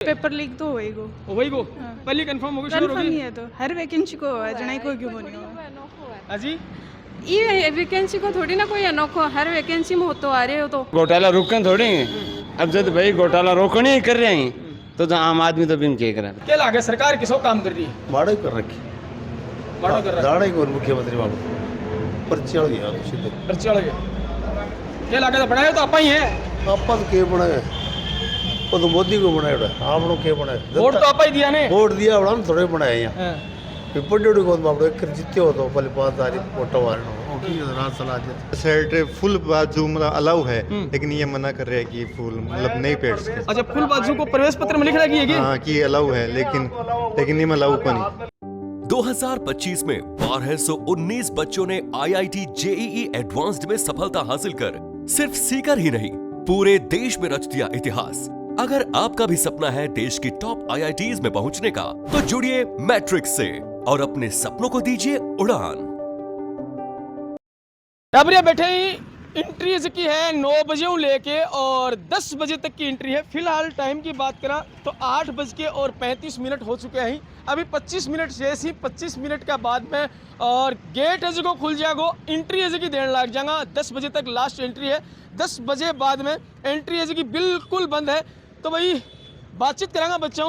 Paper leak तो होई गो वही को पहले कंफर्म हो गई श्योर हो कंफर्म गई ही है तो हर वैकेंसी को है जनाई कोई क्यों नहीं हो हाजी ये वैकेंसी को थोड़ी ना कोई अनोखो हर वैकेंसी में हो तो आ रहे हो तो घोटाला रोकन थोड़ी अब जब भाई घोटाला रोकने ही कर रहे हैं तो आम आदमी तो बिन के करा क्या लागे सरकार किसो काम कर रही है माड़ा ही कर रखी बड़ा कर रहा दाड़ा ही और मुख्यमंत्री बाबू पर्ची वाल गया तो सीधे है चढ़ गया क्या लागे तो बनाया तो आपा ही है आपा तो के बनाए वो तो मोदी को बनाया आप लोग के बनाए वोट तो आपा ही दिया ने वोट दिया बड़ा थोड़े बनाए यहाँ हाँ। इपड़ी को बाबू एक जीते हो तो पहले 5 तारीख वोट वाले रात सलाह देते शर्ट फुल बाजू मतलब अलाउ है लेकिन ये मना कर रहे हैं कि फुल मतलब नहीं पेड़ सके अच्छा फुल बाजू को प्रवेश पत्र में लिख रहा है कि हाँ कि अलाउ है लेकिन ये अलाउ को नहीं 2025 में 1219 बच्चों ने IIT JEE एडवांस्ड में सफलता हासिल कर सिर्फ सीकर ही नहीं पूरे देश में रच दिया इतिहास। अगर आपका भी सपना है देश की टॉप IITs में पहुंचने का तो जुड़िए मैट्रिक्स से और अपने सपनों को दीजिए उड़ान। टाबरिया बैठे ही एंट्री की है 9 बजे लेके और 10 बजे तक की एंट्री है। फिलहाल टाइम की बात करा तो 8:35 हो चुके हैं। अभी 25 मिनट शेष ही 25 मिनट का बाद में और गेट है जो खुल जाएगा एंट्री है की देने लग जाएगा। 10 बजे तक लास्ट एंट्री है। 10 बजे बाद में एंट्री है की बिल्कुल बंद है। तो भाई बातचीत करांगा बच्चों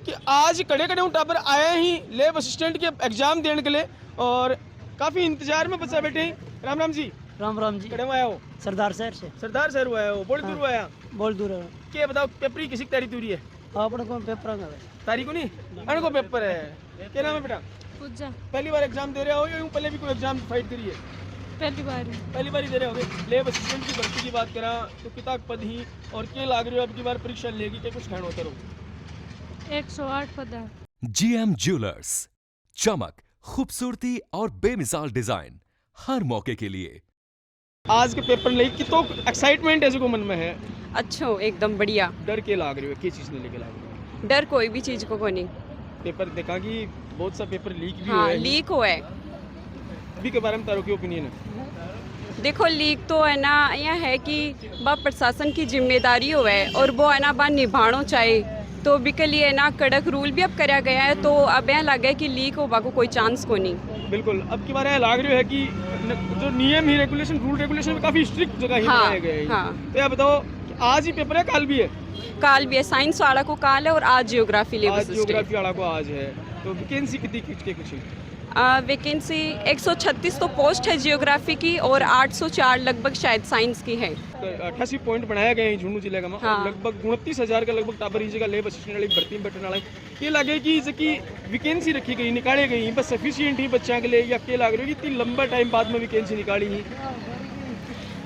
कि आज कड़े कड़े टाबर आए ही लेब असिस्टेंट के एग्जाम देने के लिए और काफ़ी इंतजार में बच्चा बैठे ही। राम राम जी। राम राम जी। कड़े आया हो? सरदार शहर से। सरदार शहर आया हो? बड़ी दूर आया? बोल दूर है। क्या बताओ पेपर की किसी की तारीख दूरी है? अपने को पेपर है तारीख को नहीं अन को पेपर है। क्या नाम है बेटा? पूजा पहली बार एग्जाम दे रहे हो या पहले भी कोई एग्जाम फाइट करी है? पहली बार ही दे रहे होगे। लेब असिस्टेंट की भर्ती की बात करा तो किताब पद ही और क्या लाग रही हो अब की बार परीक्षा लेगी क्या कुछ कहना होता रहो? 108 पद है। GM ज्वेलर्स, चमक, खूबसूरती और बेमिसाल डिजाइन हर मौके के लिए। आज के पेपर ले कि तो एक्साइटमेंट है जो मन में है? अच्छा एकदम बढ़िया। डर के लाग रही हो? क्या चीज़ ने लेके लाग रही हो? डर कोई भी चीज को नहीं। पेपर देखा कि बहुत सा पेपर लीक भी हाँ हुआ है। लीक हुआ है। अभी के बारे में तारो की ओपिनियन है? देखो लीक तो है ना यह है कि बा प्रशासन की जिम्मेदारी हो है और वो है ना बा निभानो चाहे तो भी के लिए ना कड़क रूल भी अब कराया गया है। तो अब यहाँ लगा है कि लीक होगा को कोई चांस को नहीं। बिल्कुल अब की बार यहाँ लाग रही है कि जो नियम ही रेगुलेशन रूल रेगुलेशन में काफी स्ट्रिक्ट जगह ही हाँ, बनाए गए हैं। हाँ। तो यार बताओ कि आज ही पेपर है काल भी है? काल भी है। साइंस वाला को काल है और आज जियोग्राफी लेवल आज जियोग्राफी वाला को आज है। तो वैकेंसी कितनी के कुछ है? वैकेंसी 136 तो पोस्ट है जियोग्राफी की और 804 लगभग शायद साइंस की है। 88 पॉइंट बनाया गए हैं झुंझुनू जिले में। हाँ। लगभग 29,000 का लगभग टाबर जगह लेब असिस्टेंट वाली भर्ती में बैठने वाला ये लगे कि इसकी वैकेंसी रखी गई निकाली गई बस सफिशिएंट ही बच्चों के लिए या क्या लग रही है कि इतनी लंबा टाइम बाद में वैकेंसी निकाली ही?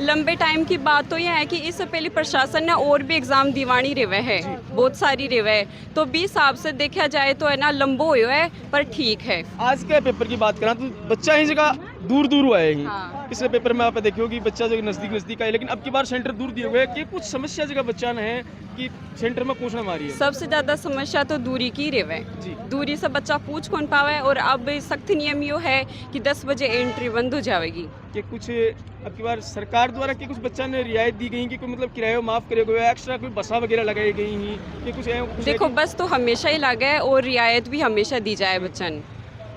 लंबे टाइम की बात तो यह है कि इससे पहले प्रशासन ने और भी एग्जाम दीवानी रेवे है बहुत सारी रेवे है तो 20 हिसाब से देखा जाए तो है ना लंबो हुआ है पर ठीक है। आज के पेपर की बात करा तो बच्चा ही जगह दूर दूर हुआ है। हाँ। पिछले पेपर में आप देखियो कि बच्चा जो नजदीक है लेकिन अब की बार सेंटर दूर दिए हुए हैं कि कुछ समस्या जगह बच्चा ने है कि सेंटर में पूछना मारी है। सबसे ज्यादा समस्या तो दूरी की रेवे जी। दूरी से बच्चा पूछ कौन पावे और अब सख्त नियम यो है कि 10 बजे एंट्री बंद हो जाएगी। कि कुछ अब की बार सरकार द्वारा कि कुछ बच्चा ने रियायत दी गई कि कोई मतलब किराया माफ करे गए एक्स्ट्रा कोई बसा वगैरह लगाई गई ही कि कुछ देखो बस तो हमेशा ही लगा है और रियायत भी हमेशा दी जाए बच्चन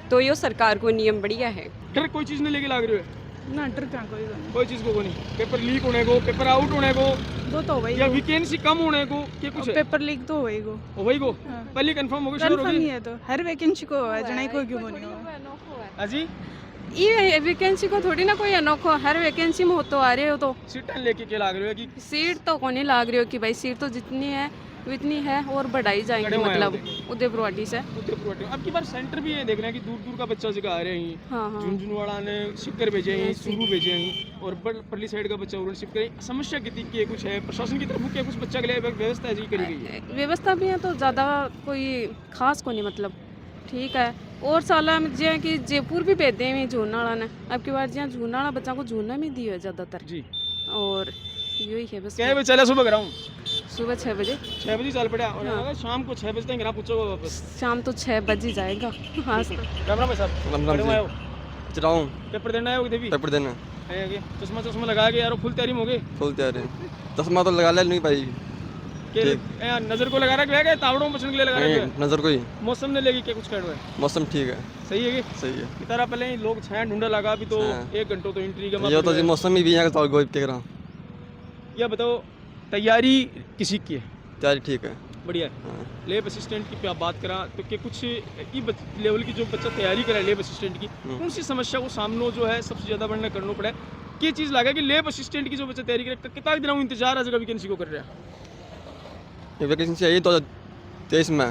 तो यो सरकार को नियम बढ़िया है। डर कोई चीज़ नहीं लेके लाग रही है? ना डर का कोई चीज़ को नहीं। पेपर लीक होने को पेपर आउट होने को दो तो वही या वैकेंसी कम होने को क्या कुछ है? पेपर लीक तो होई गो वही को पहले कंफर्म हो गई श्योर हो कंफर्म ही गई है तो हर वैकेंसी को है जनाई कोई क्यों नहीं हो हाजी ये वैकेंसी को थोड़ी ना कोई अनोखो हर वैकेंसी में हो तो आ रहे हो तो सीटें लेके क्या लाग रही है कि सीट तो को नहीं लाग रही हो कि भाई सीट तो जितनी है उतनी है और बढ़ाई जाएंगी कड़े में आए मतलब उदयपुरवाटी से। अब की बार सेंटर भी है देख रहे हैं कि दूर दूर का बच्चा जगह आ रहे हैं। हाँ हाँ झुंझुनू वाला ने सिक्कर भेजे हैं सुरू भेजे हैं और परली साइड का बच्चा उन्होंने शिफ्ट करी। समस्या कितनी की कुछ है प्रशासन की तरफ क्या कुछ बच्चा के लिए व्यवस्था ऐसी करी गई है? व्यवस्था भी है तो ज़्यादा कोई खास को नहीं मतलब ठीक है। और साला में जिया कि जयपुर भी भेजते हैं झूलने वाला ने अब की बार जहाँ झूलने वाला बच्चा को झूलना में दिया है ज़्यादातर जी और यही है बस। क्या बजे चला सुबह कराऊँ? सुबह 6 बजे 6 बजे चल पड़ा और हाँ। शाम को 6 बजे तक यहाँ पूछोगे वापस? शाम तो 6 बजे जाएगा। हाँ राम राम भाई साहब। राम राम आयो चलाऊं पेपर देना है देवी पेपर देना चश्मा चश्मा लगा के यार फुल तैयारी में हो गए? फुल तैयार है चश्मा तो लगा ले नहीं पाई यहाँ नजर को लगा रखा है, तावड़ों बचने के लिए लगा रखा है, नजर कोई मौसम ने लेगी क्या कुछ कर रहा है, मौसम ठीक है, सही है कि सही है। की तरह पहले ही लोग छाया ढूंढा लगा, अभी तो हाँ। 1 घंटों तो एंट्री का ये तो जी मौसम ही भी यहाँ का गोई के रहा। या बताओ तैयारी किसी की है? तैयारी ठीक है, बढ़िया है। हाँ। लेब असिस्टेंट की आप बात करा तो क्या कुछ लेवल की जो बच्चा तैयारी करे लेब असिस्टेंट की, कौन सी समस्या को सामने जो है सबसे ज़्यादा बढ़ना करना पड़ा है? ये चीज़ लगा कि लेब असिस्टेंट की जो बच्चा तैयारी करे कितना दिनों में इंतजार आज वैकेंसी को कर रहा है? ये वैकेंसी चाहिए तो 23 में,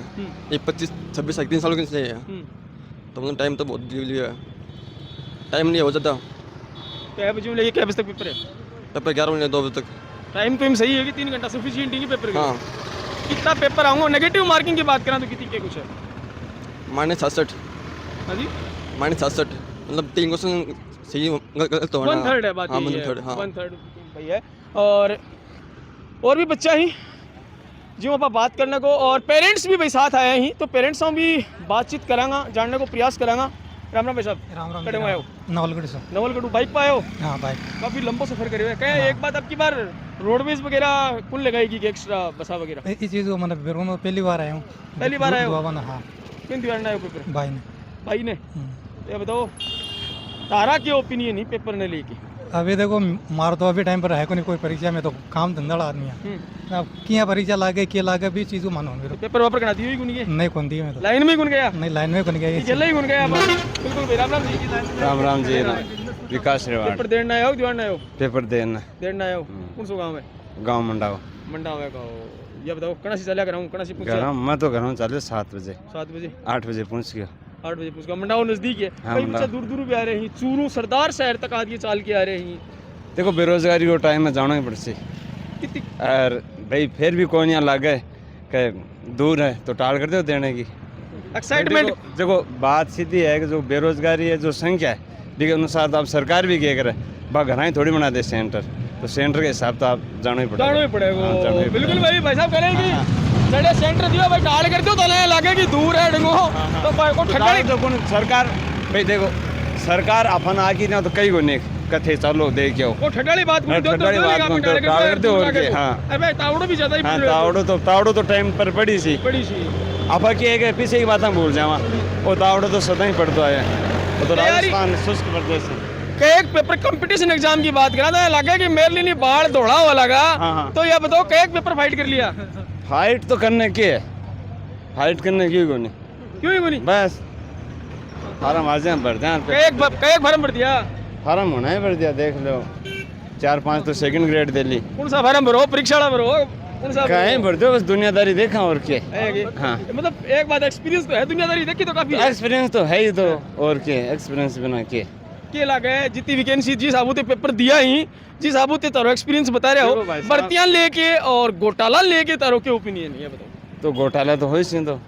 ये 25 26 3 साल की चाहिए, तो मतलब टाइम तो बहुत है, टाइम नहीं हो जाता। क्या बजे में लेके क्या बजे तक पेपर है? पेपर 11 बजे 2 बजे तक। टाइम तो सही है कि 3 घंटा सफिशिएंट है कि पेपर का? हाँ। कितना पेपर आऊँगा? नेगेटिव मार्किंग की बात करा तो कितनी क्या कुछ है? -66। हाँ जी, -66 मतलब 3 क्वेश्चन सही गलत तो 1/3 है बात, हाँ, यही है 1/3 हाँ। 1/3 भाई है। और भी बच्चा ही जो आप बात करने को, और पेरेंट्स भी भाई साथ आए ही, तो पेरेंट्स से भी बातचीत करांगा, जानने को प्रयास करांगा। राम राम भाई साहब, राम राम कड़े में आए हो? नवलगढ़ से। नवलगढ़ बाइक पे आए हो? हाँ बाइक। काफी लंबा सफर करे हुए हैं। क्या एक बात अब की बार रोडवेज वगैरह कौन लगाएगी कि एक्स्ट्रा बसा वगैरह? इस चीज़ को मतलब बेरों में पहली बार आया हूँ। पहली बार आए हो? हाँ। किन दिवार आए हो पेपर? भाई ने। भाई ने? ये बताओ तारा के ओपिनियन ही पेपर ने लेके? अभी देखो मारो तो अभी टाइम पर है को नहीं कोई परीक्षा में, तो काम धंधा आदमी है। अब किया परीक्षा लागे के लागे भी चीज़ को मानो मेरे पेपर वापर करा दी हुई गुन के? नहीं कौन दी मैं तो। लाइन में गुन गया? नहीं लाइन में कौन गया, चल ही गुन गया। बिल्कुल भाई राम राम जी। राम राम जी, विकास रेवाड़। पेपर देना आए हो दीवान आए हो? पेपर देना देना आए हो? कौन सा गाँव है? गाँव मंडाओ। मंडाव है गाँव। ये बताओ कहाँ से चला कराऊँ, कहाँ से घर पूछा? मैं तो घर चले 7 बजे, 7 बजे 8 बजे पहुँच गया। 8 बजे पूछ गया। मंडाव नज़दीक है, हाँ, कई बच्चा मंडाव। दूर दूर भी आ रहे हैं, चूरू सरदार शहर तक आदि चाल के आ रहे हैं। देखो बेरोजगारी को टाइम में जाना ही पड़सी, कितनी और भाई फिर भी कौन यहाँ लागे कि दूर है तो टाल कर दो देने की। एक्साइटमेंट? देखो बात सीधी है कि जो बेरोजगारी है, जो संख्या है, ठीक है अनुसार तो आप सरकार भी क्या करे, घर ही थोड़ी बना दे सेंटर, तो सेंटर के हिसाब तो आप जाना ही पड़ेगा। जाना ही पड़ेगा। हाँ, जाना ही बिल्कुल पड़ेगा। भाई साहब करेंगी जड़े सेंटर दियो भाई टाल कर दो तो लगे कि दूर है डंगो, तो भाई को ठगड़ी तो कौन सरकार भाई देखो सरकार अपन आकी ना तो कई को नहीं कथे चलो देख आओ वो ठगड़ी बात बोल दो ठगड़ी बात बोल दो, टाल कर दो और के। हाँ अबे तावड़ो भी ज्यादा ही हाँ, तावड़ो तो टाइम पर पड़ी सी, बड़ी सी आप की है पीछे की बातें भूल जावा, वो तावड़ो तो सदा ही पड़ता है, वो तो राजस्थान शुष्क प्रदेश है। एक पेपर कंपटीशन एग्जाम की बात करा था, लगा कि मेरे लिए बाढ़ दौड़ा हुआ लगा। हाँ। तो ये बताओ एक पेपर फाइट कर लिया? फाइट तो करने की है, फाइट करने की को नहीं, क्यों ही नहीं? बस फार्म आ जाए भर जाए, एक फार्म भर दिया? फार्म होना ही भर दिया, देख लो 4-5 तो सेकंड ग्रेड दे ली। कौन सा फार्म भरो? परीक्षा वाला भरो? कौन सा कहीं भर दो, बस दुनियादारी देखा और क्या। हाँ मतलब एक बात एक्सपीरियंस तो है, दुनियादारी देखी तो काफी है। एक्सपीरियंस तो है ही, तो और क्या एक्सपीरियंस बिना के लगा है जितनी वैकेंसी जिस साबूते पेपर दिया ही, जिस साबूते तारो एक्सपीरियंस बता रहे हो, भर्तियां लेके और घोटाला लेके तारो के ओपिनियन है बताओ? तो घोटाला तो हो ही, तो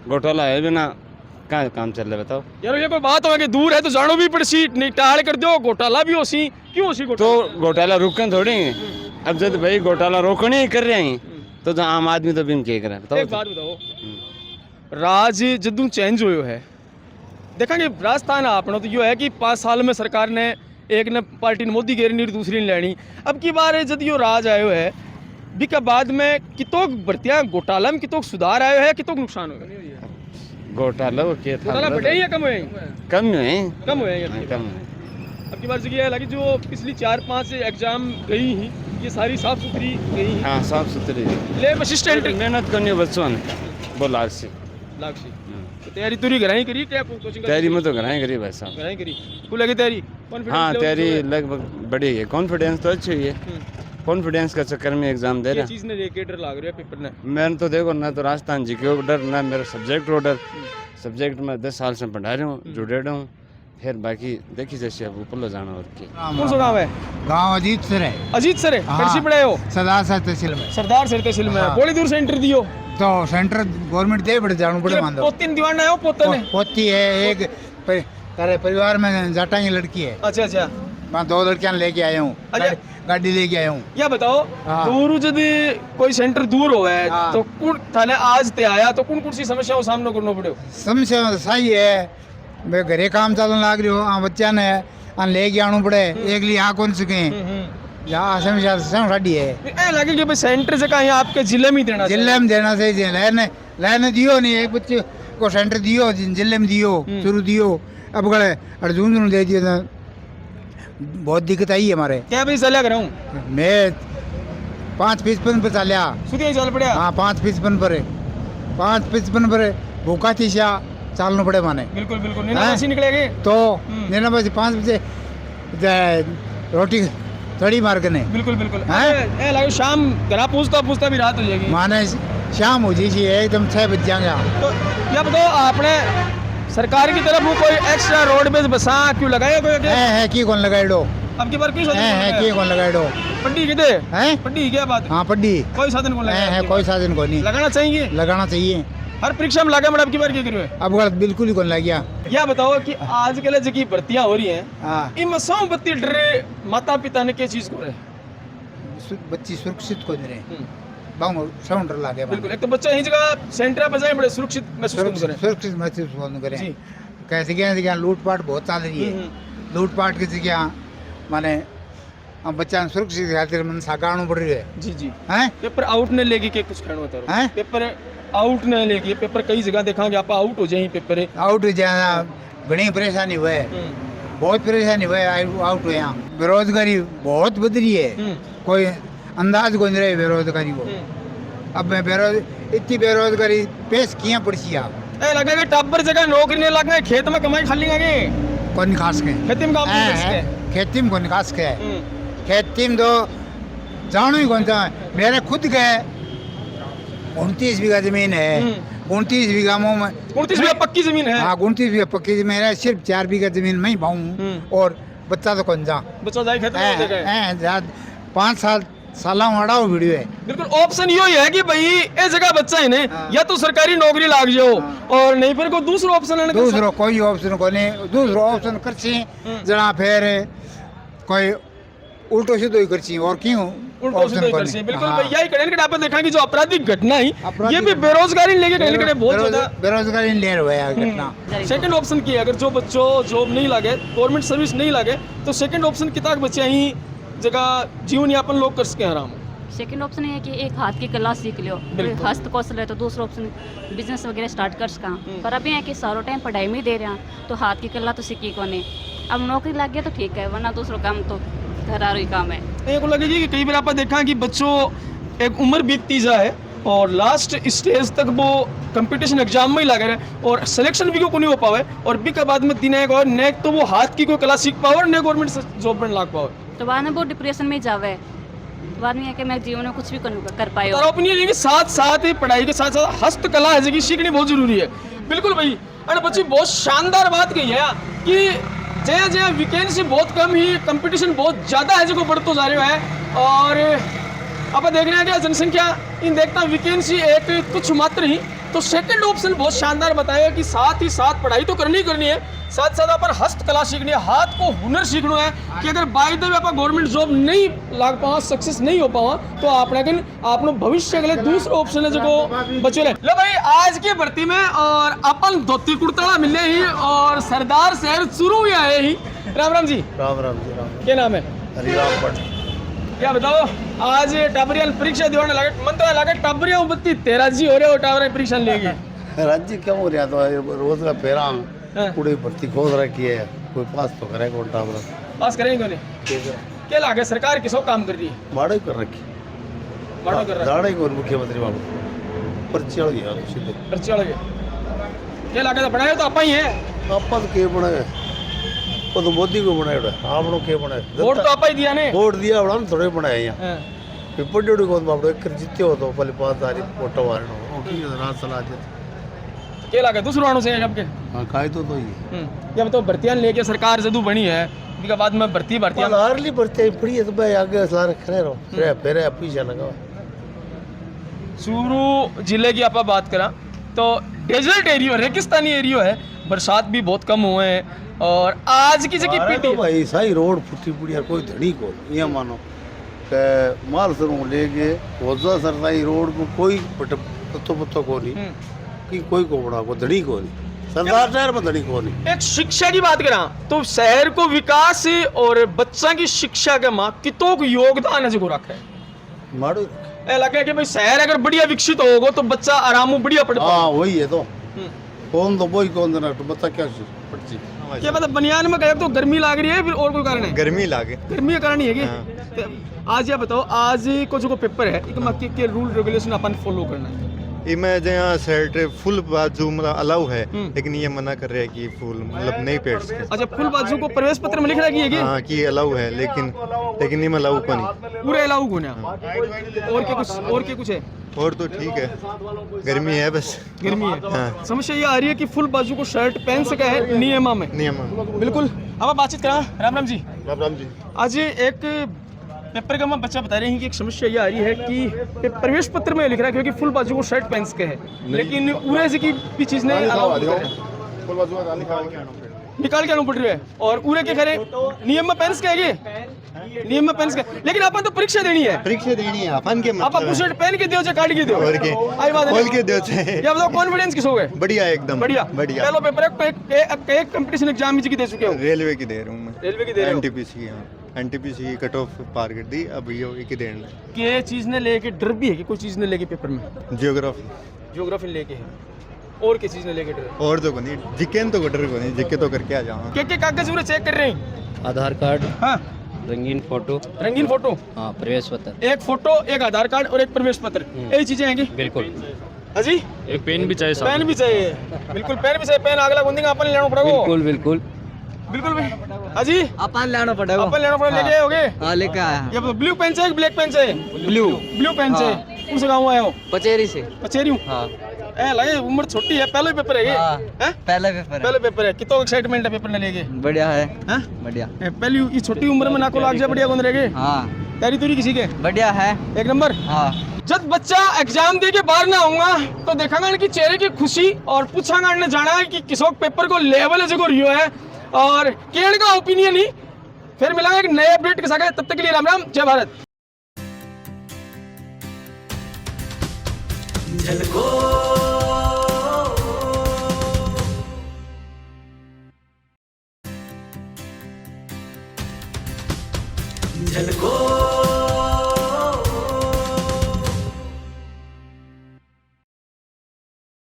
घोटाला है बिना कहाँ काम चल रहा है बताओ यार। ये कोई बात हो कि दूर है तो जानो भी पड़सी, नहीं टाल कर दो, घोटाला भी होसी, क्यों होसी घोटाला? तो घोटाला रोकन थोड़ी है, अब जब भाई घोटाला रोकने ही कर रहे हैं तो आम आदमी तो बिन क्या करे बताओ? एक बात बताओ, राज जदू चेंज हुए है देखा कि राजस्थान अपना तो यो है कि 5 साल में सरकार ने एक ने पार्टी ने मोदी घेरनी दूसरी ने लेनी, अब की बार जब यो राज आयो है बिका बाद में कितों भर्तियां घोटाला में कितों सुधार आयो है, कितों नुकसान हुआ? घोटाला वो क्या था, घोटाला बढ़े या कम हुए? कम हुए, कम हुए कम। अब की बार जगह लगी जो पिछली 4-5 एग्जाम गई ही, ये सारी साफ सुथरी गई। हाँ साफ सुथरी, लेब असिस्टेंट मेहनत करनी बच्चों ने वो लाख से तो तैयारी तुरी घराई करी क्या? कोचिंग तैयारी में तो घराई करी भाई साहब। घराई करी तू लगी तैयारी? हाँ तैयारी लगभग बड़ी है, कॉन्फिडेंस तो अच्छी ही है, कॉन्फिडेंस का चक्कर में एग्जाम दे रहा चीज ने के डर लाग रहा है पेपर ने? मैंने तो देखो ना तो राजस्थान जी के डर, ना मेरा सब्जेक्ट को डर, सब्जेक्ट में 10 साल से पढ़ा रहा हूँ, जुड़े रहा हूँ, फिर बाकी देखी जैसे अब ऊपर लो जाना और क्या। कौन सा गाँव है? गाँव अजीत सर है। अजीत सर है? हाँ। कैसी पढ़े हो? सरदार सर तहसील में। सरदार सर तहसील में? हाँ। बड़ी दूर से एंट्री दियो तो सेंटर गवर्नमेंट दे बड़े जानो बड़े मान दो। पोतीन दीवान आयो पोते ने? पोती है एक, तारे परिवार में जाटा की लड़की है। अच्छा अच्छा। मैं 2 लड़कियां लेके आया हूँ, गाड़ी लेके आया हूँ। या बताओ हाँ। दूर यदि कोई सेंटर दूर हो है हाँ। तो कौन थाने आज ते आया तो कौन सी समस्या को सामना करना पड़े? समस्या तो सही है, मैं घरे काम चलन लाग रही हो, बच्चा ने लेके आना पड़े, एक लिए आ कौन सके यहाँ असम साड़ी है ए लगे कि भाई सेंटर से कहीं आपके जिले में ही देना जिले में देना चाहिए लाइन दियो नहीं एक बच्चे को सेंटर दियो जिले में दियो शुरू दियो अब गए अर्जुन दे दियो तो बहुत दिक्कत आई है हमारे क्या भाई चलिया कराऊं मैं 5:55 पे चलिया सुधी चल पड़या हाँ 5:55 पर 5:55 पर भूखा थी शा चालना पड़े माने बिल्कुल बिल्कुल नीना बसी निकलेगी तो नीना बस 5 बजे रोटी थोड़ी मार के नहीं बिल्कुल बिल्कुल हैं? ए लगे शाम घर पूछता भी रात हो जाएगी माने शाम हो जी एकदम 6 बज जाएंगे तो ये बताओ आपने सरकार की तरफ कोई एक्स्ट्रा रोडवेज बसा क्यों लगाया कोई है की कौन लगाई दो अब की बार क्यों है की कौन लगाई दो पट्टी कितने हैं पट्टी क्या बात हाँ पड्डी कोई साधन कौन लगाया है कोई साधन को नहीं लगाना चाहिए लगाना चाहिए हर परीक्षा में लगा मैडम अब की बार क्या करिए अब गलत बिल्कुल ही कौन लग गया यह बताओ कि आजकल जो की भर्तियां हो रही हैं हाँ इन मसाओं बत्ती डरे माता पिता ने क्या चीज को रहे बच्ची सुरक्षित को रहे बाहु साउंडर लागे बिल्कुल एक तो बच्चा ही जगह सेंटर बजाए बड़े सुरक्षित महसूस करें सुरक्षित महसूस करें जी। कैसे क्या लूटपाट बहुत चल रही है लूटपाट की जगह माने हम बच्चा सुरक्षित खातिर मन सागाणु पड़ रही है जी जी हैं पेपर आउट ने लेके के कुछ कहना होता हैं? है पेपर आउट ने लेके पेपर कई जगह देखा कि आप आउट हो जाए पेपर आउट जाना घनी परेशानी हुए बहुत परेशानी हुए आउट हुए यहाँ बेरोजगारी बहुत बढ़ रही है कोई अंदाज को नहीं रहे बेरोजगारी को अब मैं इतनी बेरोजगारी पेश किया पड़ती आप ए लगेगा टाबर जगह नौकरी नहीं लगना खेत में कमाई खाली आगे कौन खास के खेती में काम नहीं कर सकते खेती में कौन खास के खेती में तो जानो ही कौन सा मेरे खुद के 29 बीघा जमीन है 29 बीघा में 29 बीघा पक्की जमीन है हाँ 29 बीघा पक्की जमीन है सिर्फ 4 बीघा जमीन में ही भाऊं और बच्चा तो कौन जा बच्चा जाए खेत में देगा 5 साल वाड़ा वो वीडियो है बिल्कुल ऑप्शन यो ही है कि भाई ये जगह बच्चा है ने या तो सरकारी नौकरी लाग जाओ और नहीं फिर कोई दूसरा ऑप्शन है दूसरा कोई ऑप्शन को नहीं दूसरा ऑप्शन करची जना फिर कोई उल्टो सीधो ही करची और क्यों उल्टो सीधो ही करची बिल्कुल भैया ही कड़े कड़े आप देखा कि जो आपराधिक घटना ही ये भी बेरोजगारी लेके कड़े कड़े बहुत ज्यादा बेरोजगारी ले रहा है घटना सेकंड ऑप्शन की अगर जो बच्चों जॉब नहीं लगे गवर्नमेंट सर्विस नहीं लगे तो सेकंड ऑप्शन किताब बच्चे ही जगह जीवन यापन लोग कर सके आराम सेकंड ऑप्शन है कि एक हाथ की कला सीख लो हस्त कौशल है तो दूसरा ऑप्शन बिजनेस वगैरह स्टार्ट कर सका पर अभी है कि सारो टाइम पढ़ाई में ही दे रहे हैं तो हाथ की कला तो सीखी को नहीं अब नौकरी लग गया तो ठीक है वरना दूसरा काम तो घरेलू ही काम है एक लगेगी कि कई बार आप देखा कि बच्चों एक उम्र बीतती जाए और लास्ट स्टेज तक वो कंपटीशन एग्जाम में ही लगे रहे और सिलेक्शन भी को नहीं हो पावे और बी के बाद में दिन एक और नेक तो वो हाथ की कोई कला सीख पावे और ने गवर्नमेंट जॉब में लाग पावे तो बाद में वो डिप्रेशन में जावे बाद में है कि मैं जीवन में कुछ भी कर पाए और ओपिनियन है कि साथ साथ ही पढ़ाई के साथ साथ हस्तकला है जो सीखनी बहुत जरूरी है बिल्कुल भाई अरे बच्ची बहुत शानदार बात कही है कि जया जया वैकेंसी बहुत कम ही कंपटीशन बहुत ज़्यादा है जो बढ़ते जा रहा है और अब देख रहे हैं कि जनसंख्या इन देखता वैकेंसी एक कुछ मात्र ही तो सेकंड ऑप्शन बहुत शानदार बताया कि साथ ही साथ पढ़ाई तो करनी है साथ साथ अपन हस्तकला सीखनी है हाथ को हुनर सीखना है कि अगर बाय द वे आप गवर्नमेंट जॉब नहीं लाग पावा सक्सेस नहीं हो पावा तो आप लेकिन आपनो भविष्य के लिए दूसरा ऑप्शन है जो बचे ले लो भाई आज की भर्ती में और अपन धोती कुर्ता मिले ही और सरदार शहर शुरू ही आए ही राम राम जी राम क्या नाम है हरिराम भट्ट क्या बताओ आज टाबरिया परीक्षा दिवाने लगे मन तो लगे टाबरिया बत्ती तेरा जी हो रहे हो टाबरिया परीक्षा लेगी राज्य क्यों हो रहा तो रोज का फेरा पूरी भर्ती खोज रखी है कोई पास तो करे कौन टाबरा पास करेंगे नहीं क्या लागे सरकार किसो काम कर रही है माड़ो कर रखी माड़ो कर रहा दाड़े को मुख्यमंत्री बाबू पर्ची वाली यार सीधे पर्ची वाले क्या लागे तो बनाए तो आपा ही है आपा तो के बनाए वो तो मोदी को बनाए आप लोग के बनाए वोट तो आपा ही दिया ने वोट दिया बड़ा थोड़े बनाए यहाँ इपड़ी को बाबू एक जीते हो तो पहले 5 तारीख फोटो वाले की रात सलाह देते क्या लागे दूसरा वालों से सबके हाँ खाए तो ही क्या बताओ भर्तियां लेके सरकार जदू बनी है उसके बाद में भर्तियां हारली भर्ती पड़ी है तो भाई आगे सारे खड़े रहो फिर पीछे लगा चूरू जिले की आप बात करा तो डेजर्ट एरिया रेगिस्तानी एरिया है बरसात भी बहुत कम हुए हैं और आज की जगह पीटी तो भाई सही रोड फुटी पुड़ी है कोई धड़ी को ये मानो के माल सरों लेके वजा सरसाई रोड को कोई पत्तो को नहीं कि कोई को बड़ा को धड़ी को नहीं सरदार शहर में धड़ी को नहीं। एक शिक्षा की बात करा तो शहर को विकास और बच्चा की शिक्षा के माँ कितों को योगदान है जो रखा है मारू ए लगे कि भाई शहर अगर बढ़िया विकसित होगा तो बच्चा आराम बढ़िया पढ़ हाँ वही है तो कौन तो वही कौन देना तो बच्चा क्या पढ़ती क्या मतलब बनियान में गए तो गर्मी लग रही है फिर और कोई कारण है गर्मी लागे गर्मी का कारण ही है कि आज ये बताओ आज को जो पेपर है एक मक्के के रूल रेगुलेशन अपन फॉलो करना है इमें जहाँ शर्ट फुल बाजू मतलब अलाउ है लेकिन ये मना कर रहे हैं कि फुल मतलब नहीं पहन सकते। अच्छा फुल बाजू को प्रवेश पत्र में लिख रहा है कि हाँ कि अलाउ है लेकिन ये अलाउ को नहीं पूरे अलाउ को ना और क्या कुछ है और तो ठीक है गर्मी है बस गर्मी है हाँ। समस्या ये आ रही है कि फुल बाजू को शर्ट पहन सका है नियमा में बिल्कुल। अब आप बातचीत करा राम राम जी। राम जी आज एक पेपर का मैं बच्चा बता रहे हैं कि एक समस्या ये आ रही है कि प्रवेश पत्र में लिख रहा है क्योंकि फुल बाजू को शर्ट पहन सके है लेकिन पूरे से की भी चीज नहीं फुल बाजू का निकाल के आना पड़ रही है और पूरे के खरे नियम में पहन सके नियम में पहन सके लेकिन अपन तो परीक्षा देनी है अपन के आप शर्ट पहन के दियो चाहे काट के दियो और के आई बात खोल के दियो क्या बताओ कॉन्फिडेंस किस हो गए बढ़िया एकदम बढ़िया बढ़िया पहला पेपर एक कंपटीशन एग्जाम की दे चुके हो रेलवे की दे रहा हूँ मैं रेलवे की दे रहे हो एनटीपीसी एनटीपीसी की कट ऑफ पार कर दी अब ये की देने के चीज ने लेके डर भी है कि कोई चीज ने लेके पेपर में जियोग्राफी लेके है और किस चीज ने लेके डर और तो नहीं जिक्के तो डर को नहीं जिक्के तो करके आ जाऊंगा क्या कागज पूरे चेक कर रहे हैं आधार कार्ड हाँ रंगीन फोटो हाँ प्रवेश पत्र एक फोटो एक आधार कार्ड और एक प्रवेश पत्र यही चीजें हैं बिल्कुल हाँ जी एक पेन भी चाहिए पेन भी चाहिए बिल्कुल पेन भी चाहिए पेन अगला बंदी का अपन लेना पड़ेगा बिल्कुल भाई हाँ जी अपन लेना पड़ेगा लेके आओगे हाँ लेके आया ये ब्लू पेन चाहिए ब्लैक पेन चाहिए ब्लू पेन चाहिए कौन से गाँव आए हो पचेरी से पचेरी हाँ लगे उम्र छोटी है पहले पेपर है पहले पेपर है कितना एक्साइटमेंट है पेपर ने लेके बढ़िया है बढ़िया पहली ये छोटी उम्र में नाको लाग जाए बढ़िया कौन रहेगे हाँ तैयारी तुरी किसी के बढ़िया है एक नंबर हाँ जब बच्चा एग्जाम दे के बाहर ना आऊंगा तो देखांगा इनकी चेहरे की खुशी और पूछांगा इन्हें जाना है कि किसोक पेपर को लेवल जगह रियो है और केड़ का ओपिनियन ही फिर मिलेंगे एक नए अपडेट के साथ तब तक के लिए राम राम जय भारत। झलको